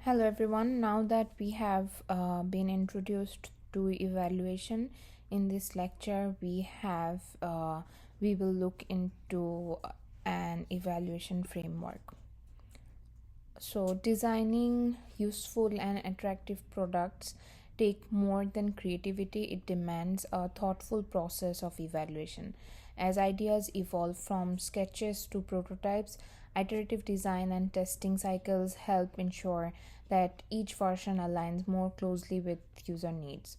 Hello everyone. Now that we have been introduced to evaluation in this lecture, we will look into an evaluation framework. So designing useful and attractive products take more than creativity. It demands a thoughtful process of evaluation. As ideas evolve from sketches to prototypes, iterative design and testing cycles help ensure that each version aligns more closely with user needs.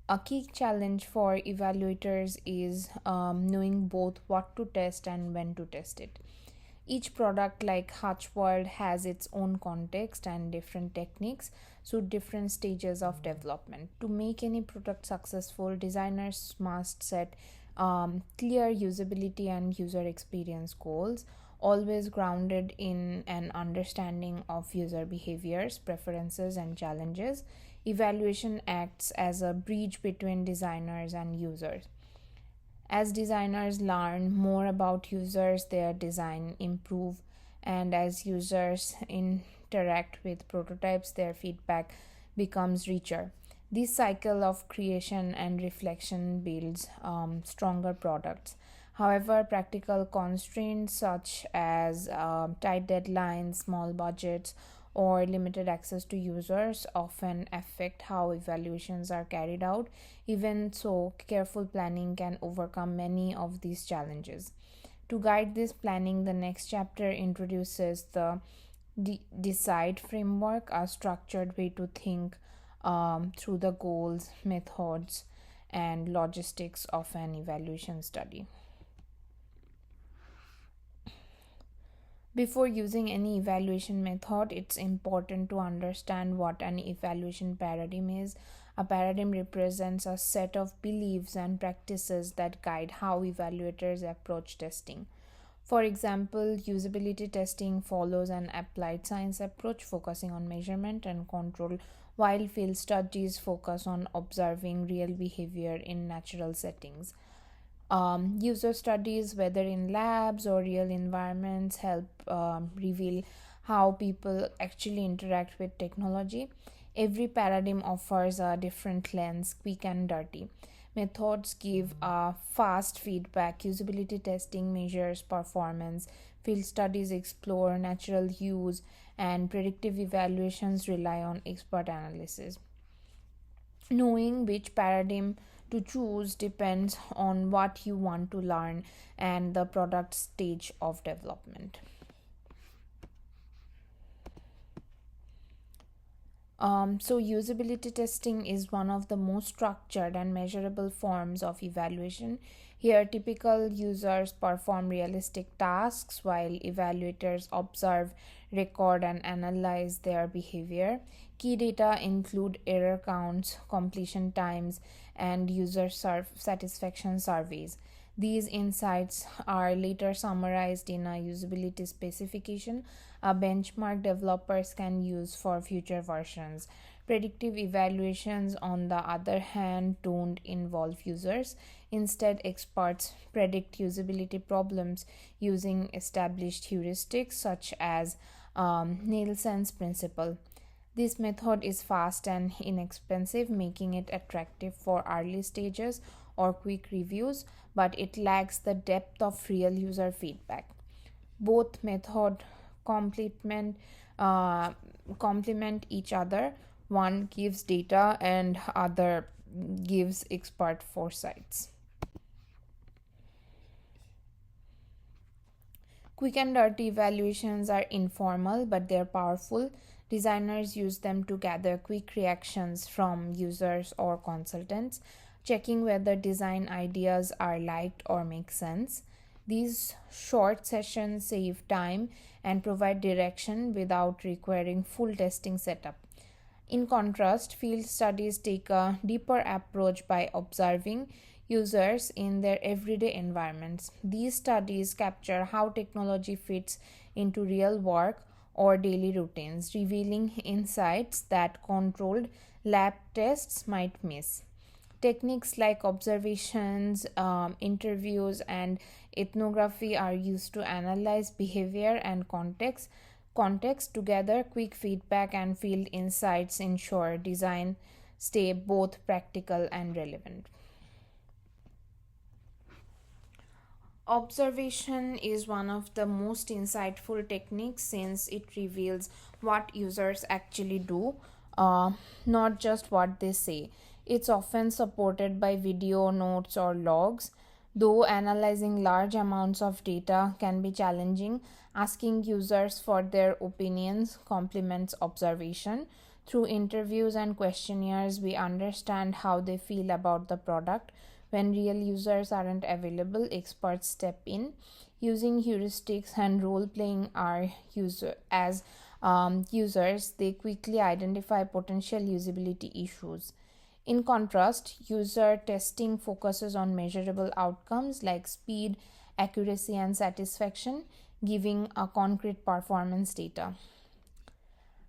A key challenge for evaluators is knowing both what to test and when to test it. Each product, like Hatchworld, has its own context and different techniques, so different stages of development. To make any product successful, designers must set clear usability and user experience goals, always grounded in an understanding of user behaviors, preferences, and challenges. Evaluation acts as a bridge between designers and users. As designers learn more about users, their design improve, and as users interact with prototypes, their feedback becomes richer. This cycle of creation and reflection builds stronger products. However, practical constraints such as tight deadlines, small budgets, or limited access to users often affect how evaluations are carried out. Even so, careful planning can overcome many of these challenges. To guide this planning, the next chapter introduces the Decide framework, a structured way to think through the goals, methods, and logistics of an evaluation study. Before using any evaluation method, it's important to understand what an evaluation paradigm is. A paradigm represents a set of beliefs and practices that guide how evaluators approach testing. For example, usability testing follows an applied science approach focusing on measurement and control, while field studies focus on observing real behavior in natural settings. User studies, whether in labs or real environments, help reveal how people actually interact with technology. Every paradigm offers a different lens, quick and dirty. Methods give fast feedback, usability testing measures performance, field studies explore natural use, and predictive evaluations rely on expert analysis. Knowing which paradigm to choose depends on what you want to learn and the product stage of development. So, usability testing is one of the most structured and measurable forms of evaluation. Here, typical users perform realistic tasks while evaluators observe, record, and analyze their behavior. Key data include error counts, completion times, and user satisfaction surveys. These insights are later summarized in a usability specification, a benchmark developers can use for future versions. Predictive evaluations, on the other hand, don't involve users. Instead, experts predict usability problems using established heuristics such as Nielsen's principle. This method is fast and inexpensive, making it attractive for early stages or quick reviews, but it lacks the depth of real user feedback. Both methods complement uh, complement each other. One gives data and other gives expert foresights. Quick and dirty evaluations are informal, but they're powerful. Designers use them to gather quick reactions from users or consultants, checking whether design ideas are liked or make sense. These short sessions save time and provide direction without requiring full testing setup. In contrast, field studies take a deeper approach by observing users in their everyday environments. These studies capture how technology fits into real work or daily routines, revealing insights that controlled lab tests might miss. Techniques like observations, interviews, and ethnography are used to analyze behavior and context. context together, quick feedback and field insights ensure design stay both practical and relevant. Observation is one of the most insightful techniques since it reveals what users actually do, uh, not just what they say. It's often supported by video, notes, or logs. Though analyzing large amounts of data can be challenging, asking users for their opinions complements observation. Through interviews and questionnaires, we understand how they feel about the product. When real users aren't available, experts step in. Using heuristics and role playing our user as users, they quickly identify potential usability issues. In contrast, user testing focuses on measurable outcomes like speed, accuracy, and satisfaction, giving a concrete performance data.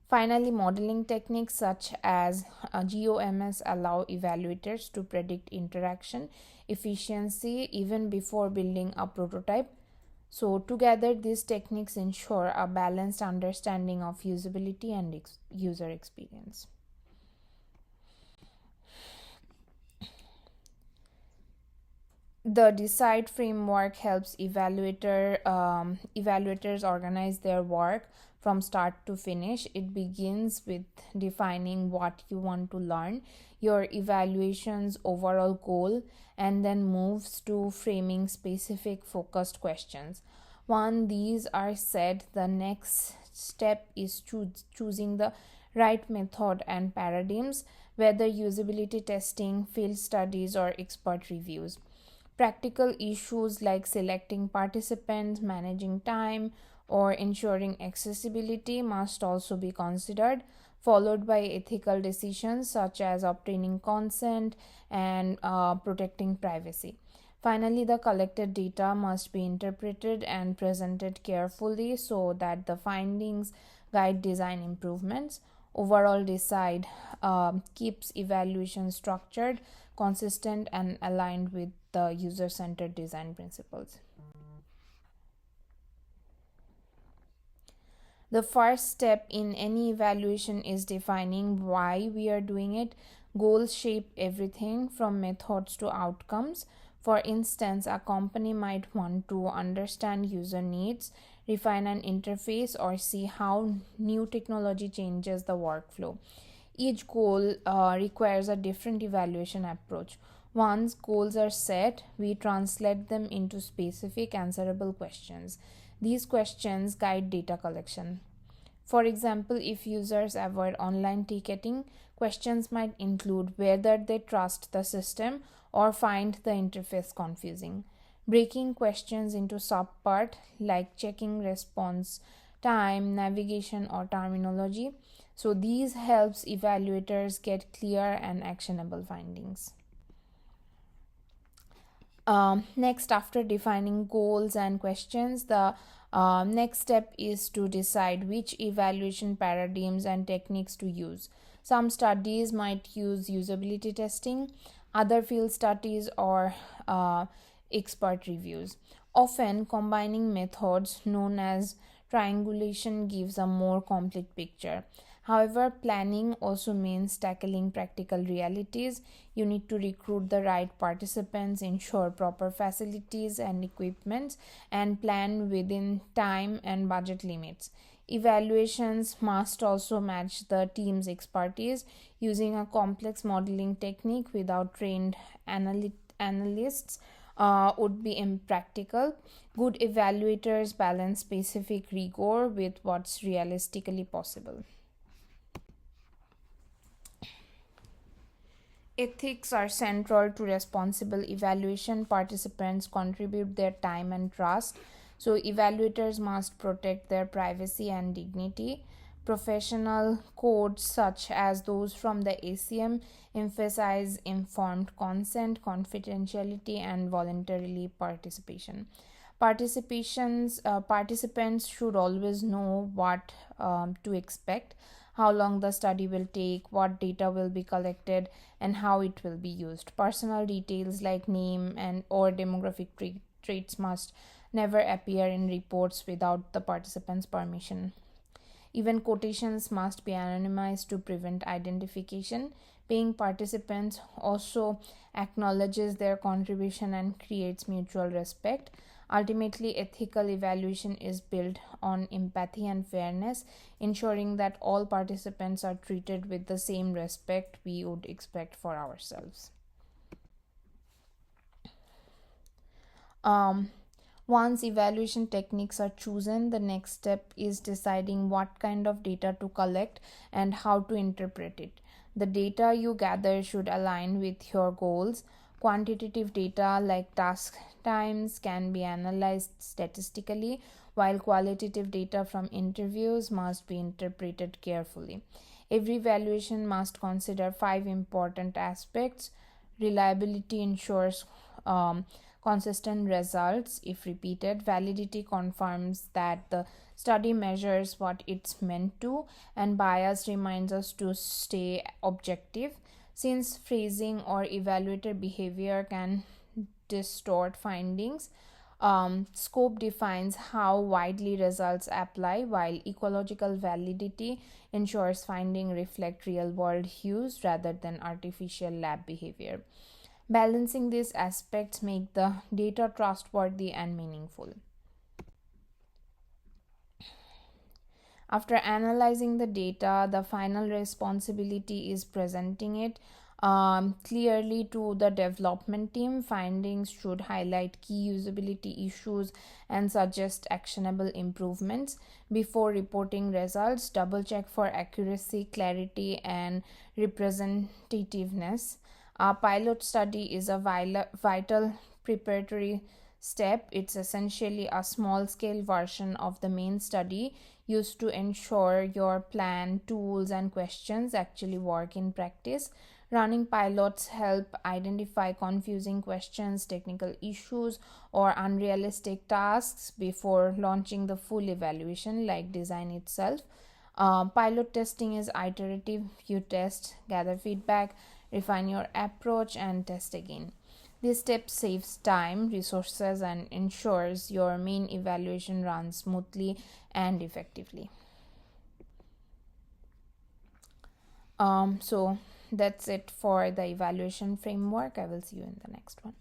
Finally, modeling techniques such as GOMS allow evaluators to predict interaction efficiency even before building a prototype. So, together, these techniques ensure a balanced understanding of usability and user experience. The decide framework helps evaluators organize their work from start to finish. It begins with defining what you want to learn, your evaluation's overall goal, and then moves to framing specific focused questions. Once these are set, the next step is choosing the right method and paradigms, whether usability testing, field studies, or expert reviews. Practical issues like selecting participants, managing time, or ensuring accessibility must also be considered, followed by ethical decisions such as obtaining consent and protecting privacy. Finally, the collected data must be interpreted and presented carefully so that the findings guide design improvements. Overall, decide keeps evaluation structured, consistent, and aligned with the user centered design principles. The first step in any evaluation is defining why we are doing it. Goals shape everything from methods to outcomes. For instance, a company might want to understand user needs, refine an interface, or see how new technology changes the workflow. Each goal requires a different evaluation approach. Once goals are set, we translate them into specific answerable questions. These questions guide data collection. For example, if users avoid online ticketing, questions might include whether they trust the system or find the interface confusing. Breaking questions into subpart like checking response time, navigation, or terminology. So these helps evaluators get clear and actionable findings. Next, after defining goals and questions, the next step is to decide which evaluation paradigms and techniques to use. Some studies might use usability testing, other field studies, or expert reviews. Often, combining methods known as triangulation gives a more complete picture. However, planning also means tackling practical realities. You need to recruit the right participants, ensure proper facilities and equipment, and plan within time and budget limits. Evaluations must also match the team's expertise. Using a complex modeling technique without trained analysts would be impractical. Good evaluators balance specific rigor with what's realistically possible. Ethics are central to responsible evaluation. Participants contribute their time and trust, so evaluators must protect their privacy and dignity. Professional codes, such as those from the ACM, emphasize informed consent, confidentiality, and voluntarily participation. Participants should always know what to expect, how long the study will take, what data will be collected, and how it will be used. Personal details like name and or demographic traits must never appear in reports without the participant's permission. Even quotations must be anonymized to prevent identification. Paying participants also acknowledges their contribution and creates mutual respect. Ultimately, ethical evaluation is built on empathy and fairness, ensuring that all participants are treated with the same respect we would expect for ourselves. Um, Once evaluation techniques are chosen, the next step is deciding what kind of data to collect and how to interpret it. The data you gather should align with your goals. Quantitative data like task times can be analyzed statistically, while qualitative data from interviews must be interpreted carefully. Every evaluation must consider five important aspects. Reliability ensures consistent results if repeated. Validity confirms that the study measures what it's meant to, and bias reminds us to stay objective. Since phrasing or evaluator behavior can distort findings, scope defines how widely results apply, while ecological validity ensures findings reflect real world use rather than artificial lab behavior. Balancing these aspects make the data trustworthy and meaningful. After analyzing the data, the final responsibility is presenting it clearly to the development team. Findings should highlight key usability issues and suggest actionable improvements. Before reporting results, double check for accuracy, clarity, and representativeness. A pilot study is a vital preparatory step. It's essentially a small scale version of the main study, used to ensure your plan, tools, and questions actually work in practice. Running pilots help identify confusing questions, technical issues, or unrealistic tasks before launching the full evaluation, like design itself. Pilot testing is iterative. You test, gather feedback, refine your approach, and test again. This step saves time, resources, and ensures your main evaluation runs smoothly and effectively. So that's it for the evaluation framework. I will see you in the next one.